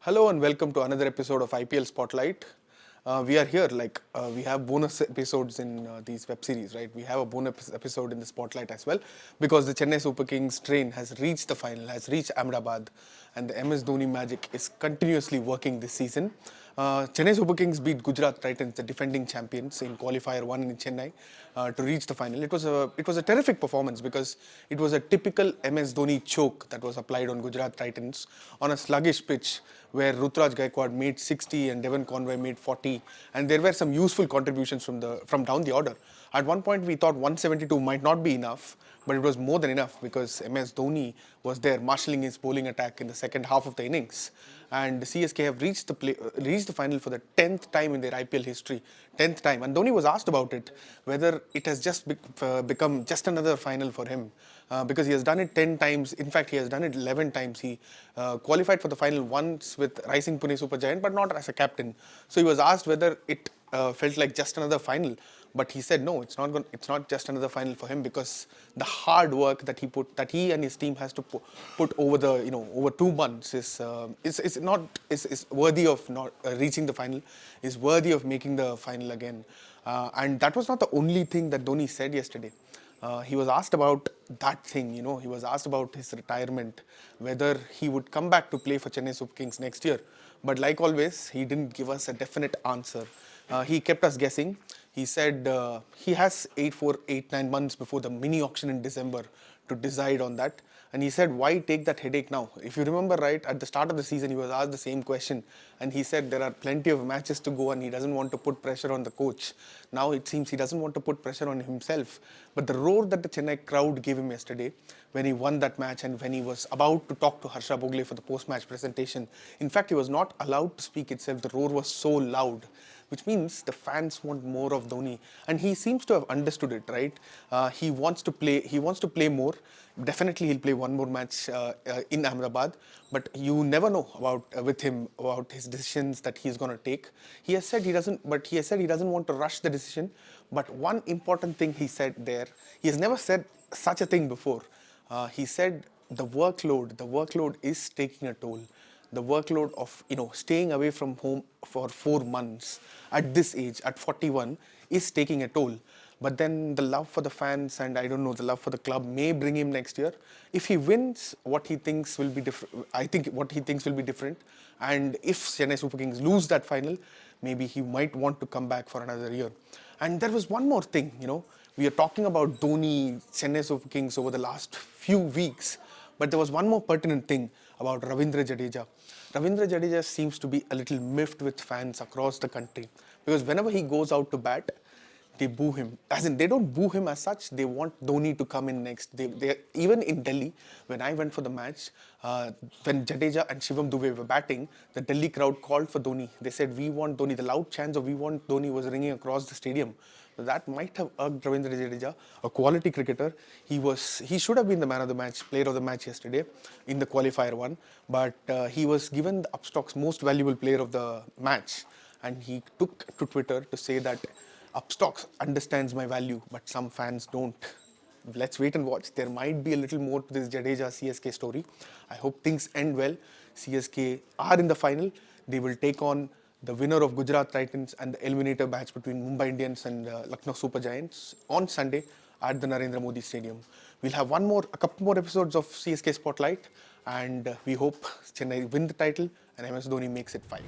Hello and welcome to another episode of IPL Spotlight. We are here, we have bonus episodes in these web series, right? We have a bonus episode in the Spotlight as well because the Chennai Super Kings train has reached the final, has reached Ahmedabad, and the MS Dhoni magic is continuously working this season. Chennai Super Kings beat Gujarat Titans, the defending champions, in qualifier 1 in Chennai to reach the final. It was a terrific performance because it was a typical MS Dhoni choke that was applied on Gujarat Titans on a sluggish pitch where Rutraj Gaikwad made 60 and Devon Conway made 40, and there were some useful contributions from down the order. At one point we thought 172 might not be enough, but it was more than enough because MS Dhoni was there marshalling his bowling attack in the second half of the innings. And the CSK have reached the final for the 10th time in their IPL history. 10th time. And Dhoni was asked about it, whether it has just become just another final for him. Because he has done it 10 times. In fact, he has done it 11 times. He qualified for the final once with Rising Pune Super Giant, but not as a captain. So he was asked whether it felt like just another final. But he said no, it's not just another final for him because the hard work that he and his team has to put over over 2 months is worthy of not reaching the final, is worthy of making the final again. And that was not the only thing that Dhoni said yesterday. He was asked about that thing, he was asked about his retirement, whether he would come back to play for Chennai Super Kings next year. But like always, he didn't give us a definite answer. He kept us guessing. He said he has 9 months before the mini auction in December to decide on that. And he said, why take that headache now? If you remember right, at the start of the season, he was asked the same question. And he said there are plenty of matches to go and he doesn't want to put pressure on the coach. Now it seems he doesn't want to put pressure on himself. But the roar that the Chennai crowd gave him yesterday, when he won that match and when he was about to talk to Harsha Bogle for the post-match presentation, in fact, he was not allowed to speak itself. The roar was so loud, which means the fans want more of Dhoni, and he seems to have understood it, right? He wants to play. He wants to play more. Definitely, he'll play one more match in Ahmedabad, but you never know with him about his decisions that he's going to take. He has said he doesn't, but he has said he doesn't want to rush the decision. But one important thing he said there, he has never said such a thing before. He said the workload is taking a toll. The workload of staying away from home for 4 months at this age, at 41, is taking a toll. But then the love for the fans and I don't know, the love for the club may bring him next year. If he wins, what he thinks will be different. I think what he thinks will be different. And if Chennai Super Kings lose that final, maybe he might want to come back for another year. And there was one more thing, we are talking about Dhoni, Chennai Super Kings over the last few weeks. But there was one more pertinent thing about Ravindra Jadeja. Ravindra Jadeja seems to be a little miffed with fans across the country because whenever he goes out to bat, they boo him. As in, they don't boo him as such. They want Dhoni to come in next. They even in Delhi, when I went for the match, when Jadeja and Shivam Dube were batting, the Delhi crowd called for Dhoni. They said, "We want Dhoni." The loud chants of "We want Dhoni" was ringing across the stadium. So that might have irked Ravindra Jadeja, a quality cricketer. He should have been the man of the match, player of the match yesterday in the qualifier one, but he was given the Upstock's most valuable player of the match, and he took to Twitter to say that Upstock understands my value, but some fans don't. Let's wait and watch. There might be a little more to this Jadeja CSK story. I hope things end well. CSK are in the final. They will take on the winner of Gujarat Titans and the eliminator match between Mumbai Indians and Lucknow Super Giants on Sunday at the Narendra Modi Stadium. We'll have a couple more episodes of CSK Spotlight, and we hope Chennai win the title and MS Dhoni makes it 5.